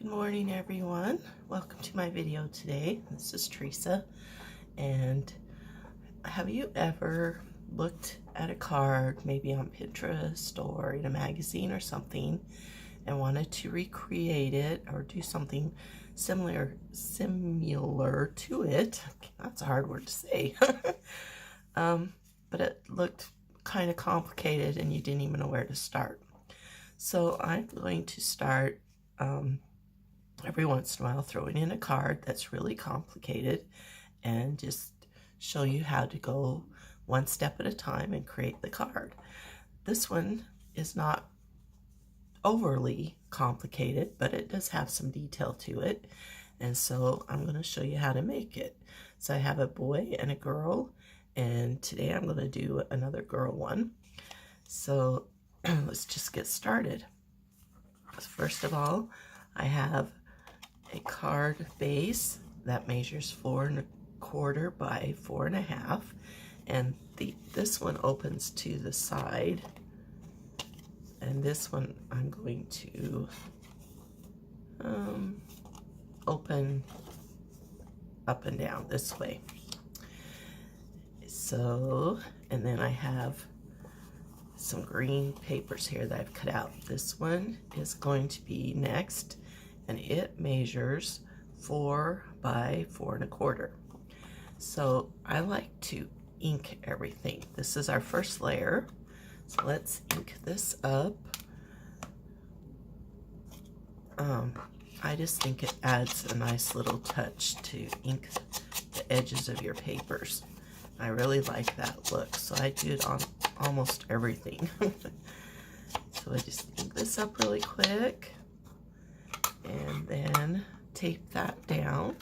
Good morning, everyone. Welcome to my video today. This is Teresa, and have you ever looked at a card, maybe on Pinterest or in a magazine or something, and wanted to recreate it or do something similar to it? That's a hard word to say. But it looked kind of complicated and you didn't even know where to start. So I'm going to start every once in a while throwing in a card that's really complicated and just show you how to go one step at a time and create the card. This one is not overly complicated, but it does have some detail to it, and so I'm going to show you how to make it. So I have a boy and a girl, and today I'm going to do another girl one. So let's just get started. First of all, I have a card base that measures 4 1/4 by 4 1/2, and this one opens to the side, and this one I'm going to open up and down this way. So, and then I have some green papers here that I've cut out. This one is going to be next, and it measures 4 by 4 1/4. So I like to ink everything. This is our first layer, so let's ink this up. I just think it adds a nice little touch to ink the edges of your papers. I really like that look, so I do it on almost everything. So I just ink this up really quick and then tape that down.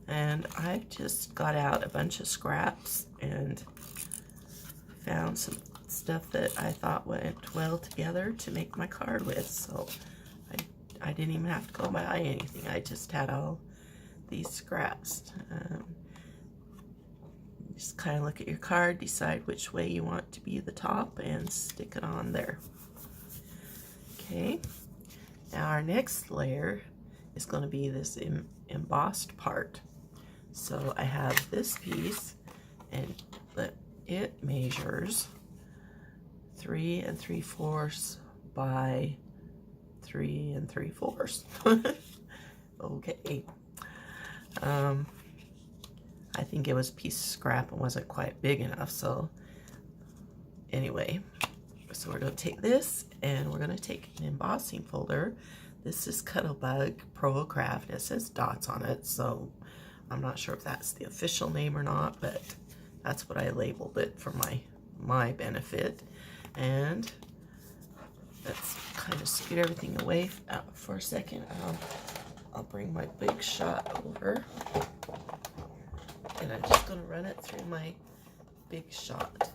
And I just got out a bunch of scraps and found some stuff that I thought went well together to make my card with. So I didn't even have to go buy anything. I just had all these scraps. Just kind of look at your card, decide which way you want to be the top, and stick it on there. Okay, now our next layer is going to be this embossed part. So I have this piece, and it measures 3 3/4 by 3 3/4. Okay. I think it was a piece of scrap and wasn't quite big enough, so anyway, so we're going to take this and we're going to take an embossing folder. This is Cuttlebug Pro Craft. It says dots on it, so I'm not sure if that's the official name or not, but that's what I labeled it for my benefit. And let's kind of scoot everything away for a second. I'll bring my big shot over, and I'm just going to run it through my big shot.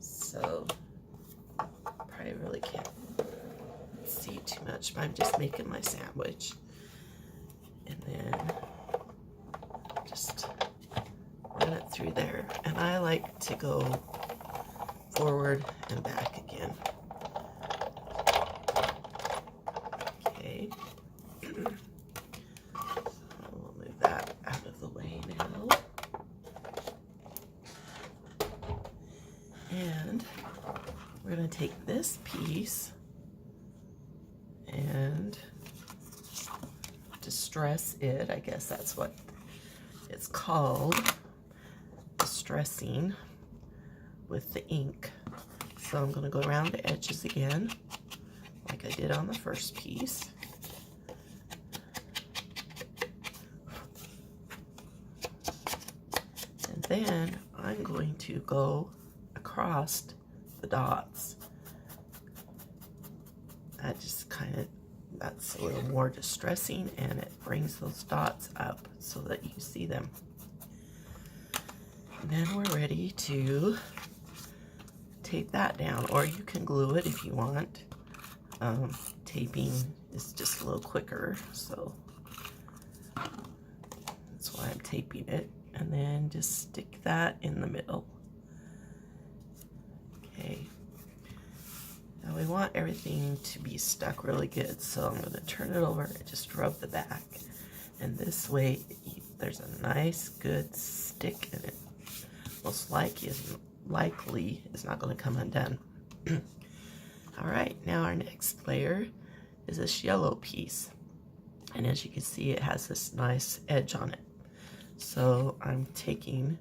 So probably really can't see too much, but I'm just making my sandwich. And then just run it through there. And I like to go forward and back again. Okay. We'll move that out of the way now. And we're going to take this piece and distress it. I guess that's what it's called, distressing with the ink. So I'm going to go around the edges again, like I did on the first piece. And then I'm going to go across the dots. That just kind of, that's a little more distressing, and it brings those dots up so that you see them. And then we're ready to tape that down, or you can glue it if you want. Taping is just a little quicker, so that's why I'm taping it. And then just stick that in the middle. Okay. Now we want everything to be stuck really good, so I'm going to turn it over and just rub the back. And this way, there's a nice, good stick in it. Most likely is not going to come undone. All right, now our next layer is this yellow piece. And as you can see, it has this nice edge on it. So I'm taking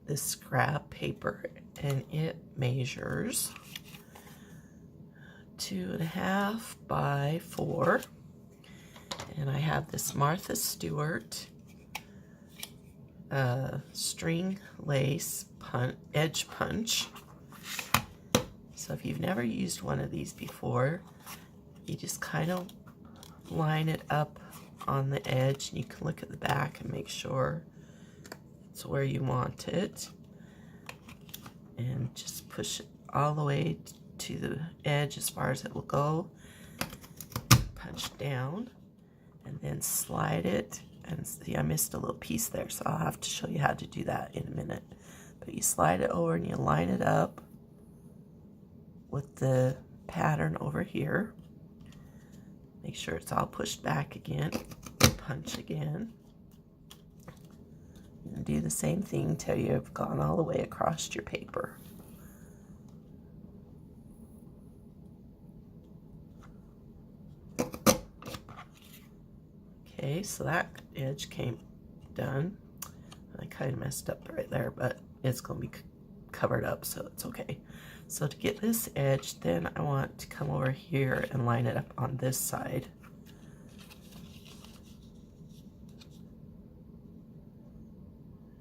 this scrap paper, and it measures 2.5 by 4. And I have this Martha Stewart string lace edge punch. So if you've never used one of these before, you just kind of line it up on the edge, and you can look at the back and make sure it's where you want it, and just push it all the way to the edge as far as it will go. Punch down and then slide it, and see, I missed a little piece there, so I'll have to show you how to do that in a minute. But you slide it over and you line it up with the pattern over here. Make sure it's all pushed back again. Punch again. And do the same thing till you've gone all the way across your paper. Okay, so that edge came done. I kind of messed up right there, but it's going to be covered up, so it's okay. So to get this edge, then I want to come over here and line it up on this side.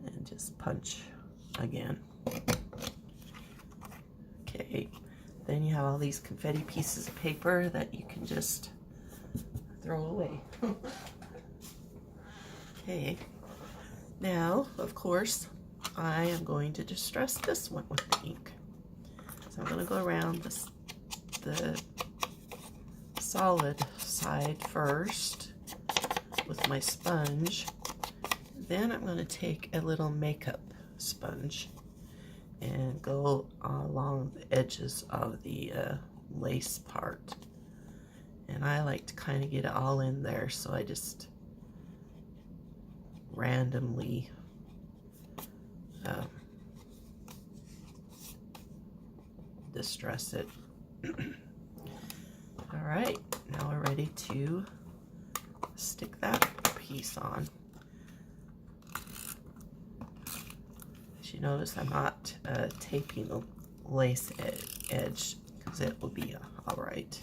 And just punch again. Okay, then you have all these confetti pieces of paper that you can just throw away. Okay, now, of course, I am going to distress this one with the ink. So I'm going to go around the solid side first with my sponge. Then I'm going to take a little makeup sponge and go along the edges of the lace part. And I like to kind of get it all in there, so I just randomly distress it. All right, now we're ready to stick that piece on. As you notice, I'm not taping the lace edge because it will be all right.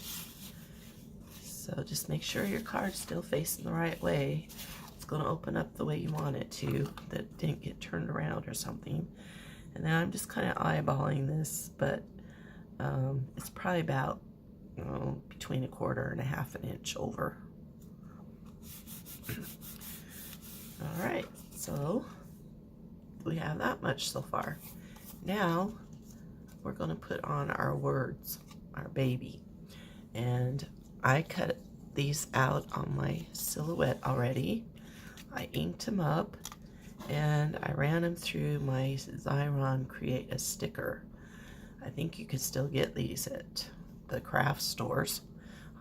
So just make sure your card's still facing the right way. It's going to open up the way you want it to, that it didn't get turned around or something. And then I'm just kind of eyeballing this, but it's probably about between 1/4 and 1/2 inch over. All right, so we have that much so far. Now we're going to put on our words, our baby. And I cut these out on my silhouette already. I inked them up and I ran them through my Xyron Create a Sticker. I think you could still get these at the craft stores.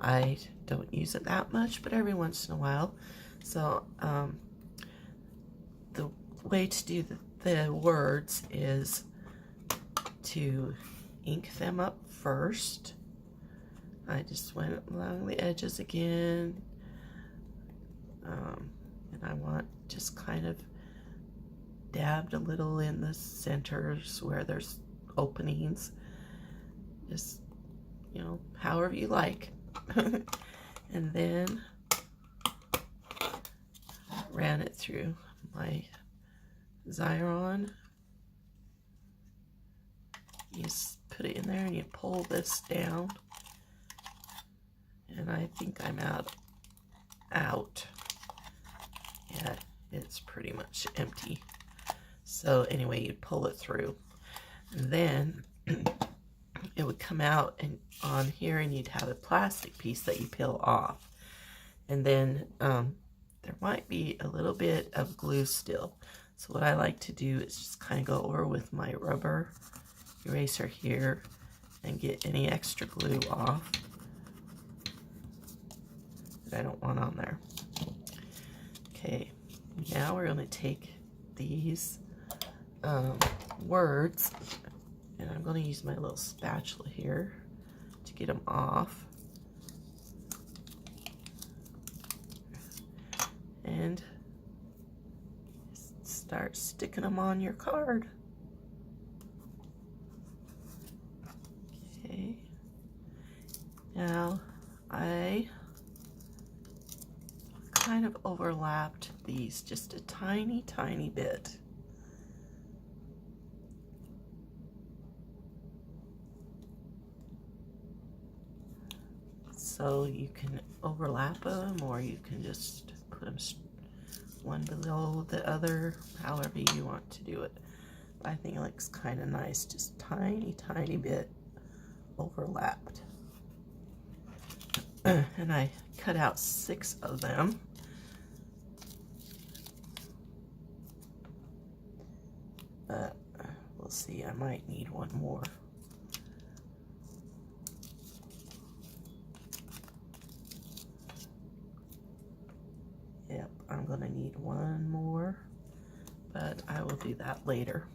I don't use it that much, but every once in a while. So the way to do the words is to ink them up first. I just went along the edges again, and I want just kind of dabbed a little in the centers where there's openings, just, you know, however you like. And then ran it through my Xyron. You just put it in there and you pull this down, and I think I'm out. Yeah, it's pretty much empty. So anyway, you'd pull it through, and then it would come out and on here, and you'd have a plastic piece that you peel off. And then there might be a little bit of glue still. So what I like to do is just kind of go over with my rubber eraser here and get any extra glue off that I don't want on there. Okay, now we're going to take these words, and I'm going to use my little spatula here to get them off. And start sticking them on your card. Okay. Now I kind of overlapped these just a tiny bit. So you can overlap them, or you can just put them one below the other, however you want to do it. I think it looks kind of nice, just tiny bit overlapped. And I cut out 6 of them. But we'll see, I might need one more. Yep, I'm gonna need one more, but I will do that later.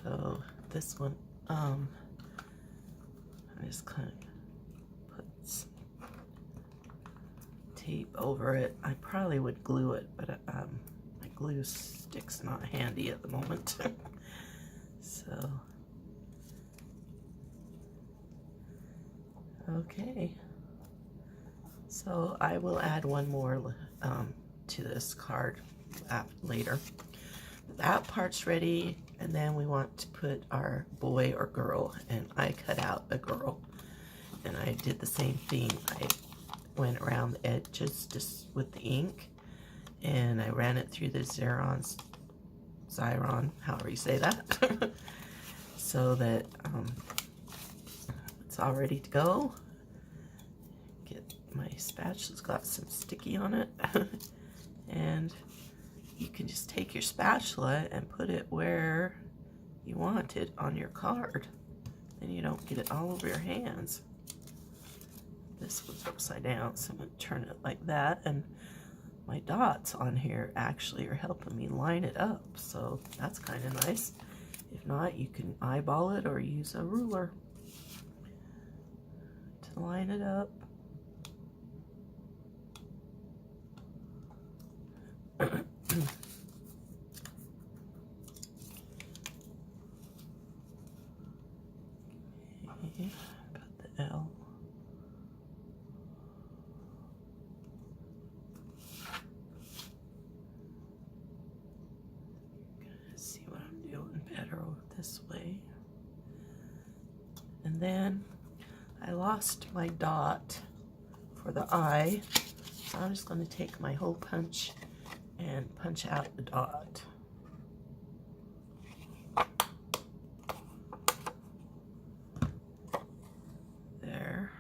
So this one, I just kind of put some tape over it. I probably would glue it, but my glue stick's not handy at the moment. So, okay. So I will add one more to this card later. That part's ready, and then we want to put our boy or girl, and I cut out a girl. And I did the same thing. I went around the edges just with the ink, and I ran it through the Xyron, however you say that, so that it's all ready to go. My spatula's got some sticky on it, and you can just take your spatula and put it where you want it on your card, and you don't get it all over your hands. This was upside down, so I'm going to turn it like that, and my dots on here actually are helping me line it up, so that's kind of nice. If not, you can eyeball it or use a ruler to line it up. Okay, put the L. See what I'm doing better this way. And then I lost my dot for the eye, so I'm just going to take my hole punch and punch out the dot. There.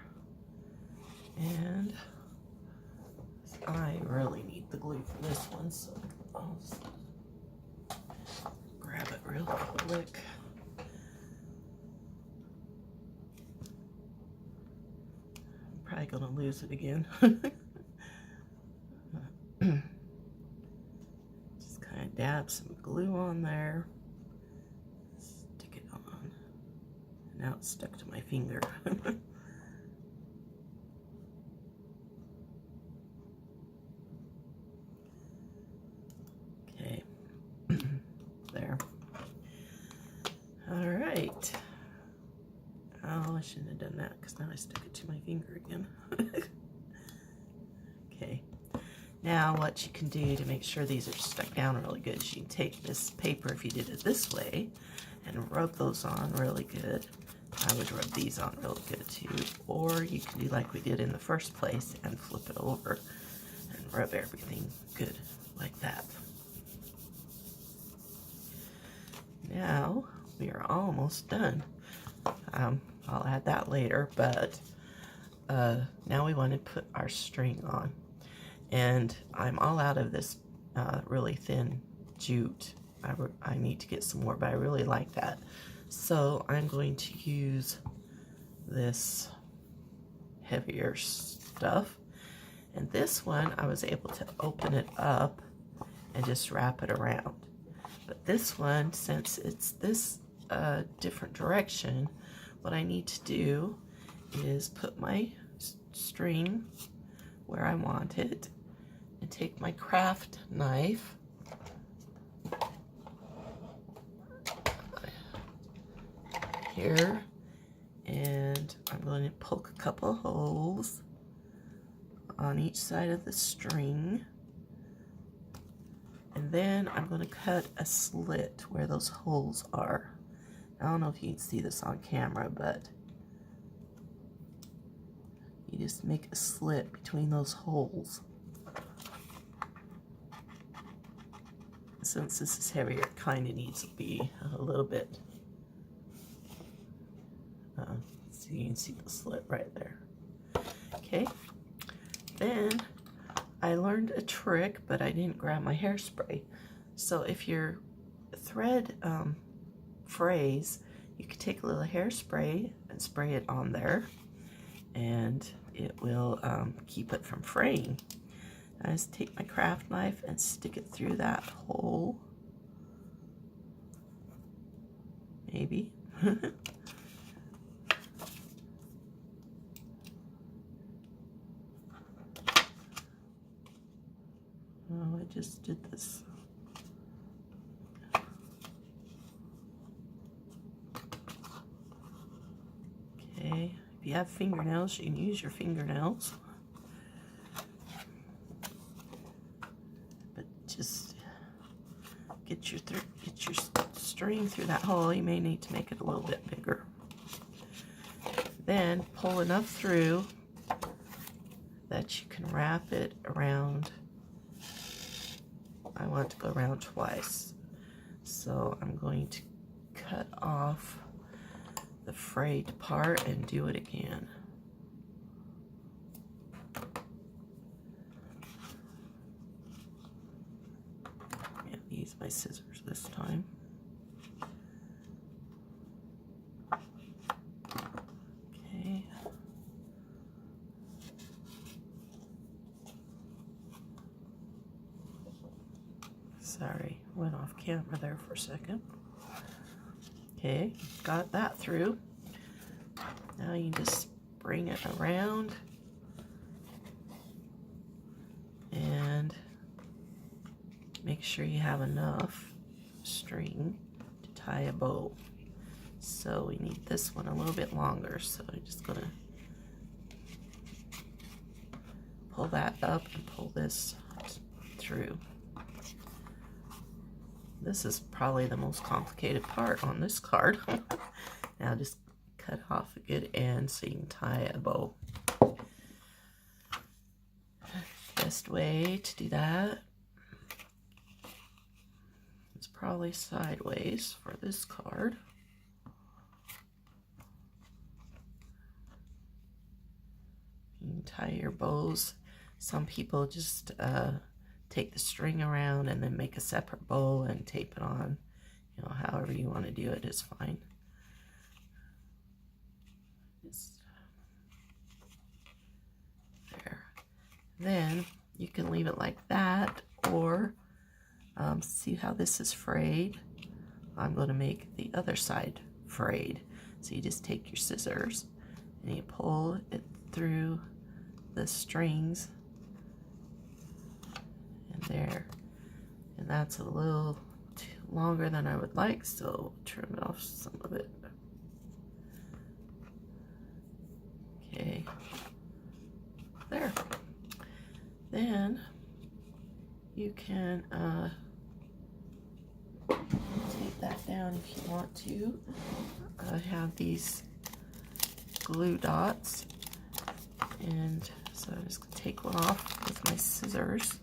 And I really need the glue for this one, so I'll just grab it real quick. I'm probably going to lose it again. Dab some glue on there, stick it on, and now it's stuck to my finger. Okay, there. All right. Oh, I shouldn't have done that because now I stuck it to my finger again. Okay. Now what you can do to make sure these are stuck down really good is you can take this paper, if you did it this way, and rub those on really good. I would rub these on really good too. Or you can do like we did in the first place and flip it over and rub everything good like that. Now we are almost done. I'll add that later, but now we want to put our string on. And I'm all out of this really thin jute. I need to get some more, but I really like that. So I'm going to use this heavier stuff. And this one, I was able to open it up and just wrap it around. But this one, since it's this different direction, what I need to do is put my string where I want it and take my craft knife here, and I'm going to poke a couple holes on each side of the string, and then I'm going to cut a slit where those holes are. I don't know if you can see this on camera, but you just make a slit between those holes. Since this is heavier, it kind of needs to be a little bit, so you can see the slit right there. Okay, then I learned a trick, but I didn't grab my hairspray. So if your thread frays, you could take a little hairspray and spray it on there, and it will keep it from fraying. I just take my craft knife and stick it through that hole. Maybe. Oh, I just did this. Okay, if you have fingernails, you can use your fingernails. But just get your string through that hole. You may need to make it a little bit bigger. Then pull enough through that you can wrap it around. I want to go around twice. So I'm going to cut off the frayed part and do it again. Use my scissors this time. Okay. Sorry, went off camera there for a second. Okay, got that through. Now you just bring it around and make sure you have enough string to tie a bow. So we need this one a little bit longer, so I'm just gonna pull that up and pull this through. This is probably the most complicated part on this card. Now just cut off a good end so you can tie a bow. Best way to do that is probably sideways for this card. You can tie your bows. Some people just take the string around and then make a separate bow and tape it on. You know, however you want to do it is fine. Just there. Then you can leave it like that, or see how this is frayed. I'm going to make the other side frayed. So you just take your scissors and you pull it through the strings and there, and that's a little longer than I would like, so trim off some of it. Okay, there. Then you can take that down if you want to. I have these glue dots, and so I'm just going to take one off with my scissors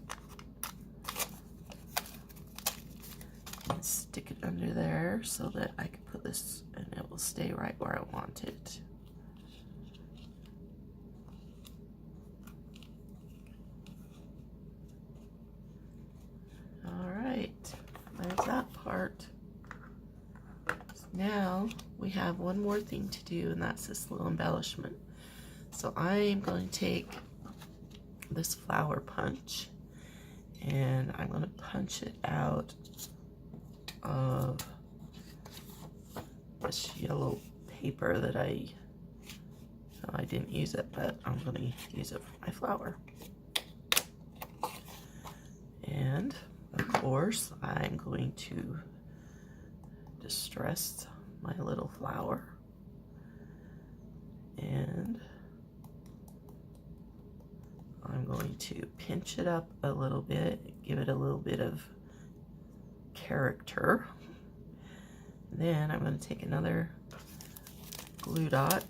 and stick it under there so that I can put this and it will stay right where I want it. Alright, there's that part. So now we have one more thing to do, and that's this little embellishment. So I am going to take this flower punch, and I'm going to punch it out of this yellow paper that I didn't use it, but I'm going to use it for my flower. And of course, I'm going to distress my little flower, and I'm going to pinch it up a little bit, give it a little bit of character. And then I'm going to take another glue dot.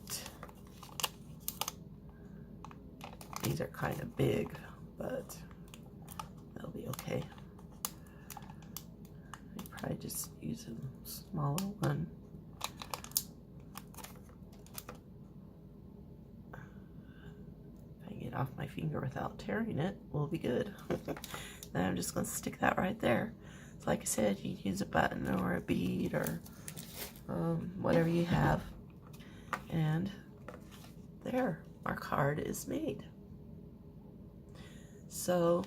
These are kind of big, but they'll be okay. I probably just use a smaller one. If I get off my finger without tearing it, we'll be good. Then I'm just going to stick that right there. So like I said, you can use a button or a bead or whatever you have. And there, our card is made. So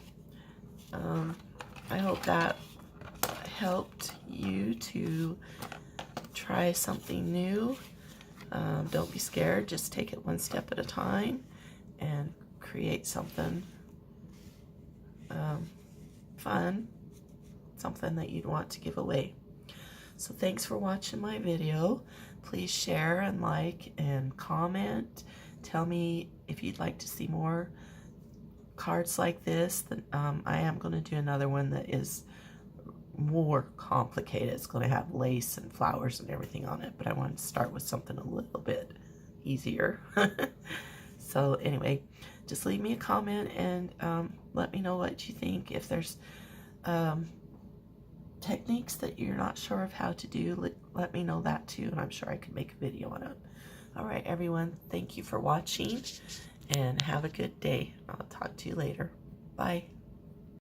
I hope that helped you to try something new. Don't be scared, just take it one step at a time and create something fun, something that you'd want to give away. So thanks for watching my video. Please share and like and comment. Tell me if you'd like to see more cards like this. Then I am going to do another one that is more complicated. It's going to have lace and flowers and everything on it, but I wanted to start with something a little bit easier. So anyway, just leave me a comment and let me know what you think. If there's techniques that you're not sure of how to do, let me know that too, and I'm sure I could make a video on it. All right, everyone, thank you for watching, and have a good day. I'll talk to you later. Bye.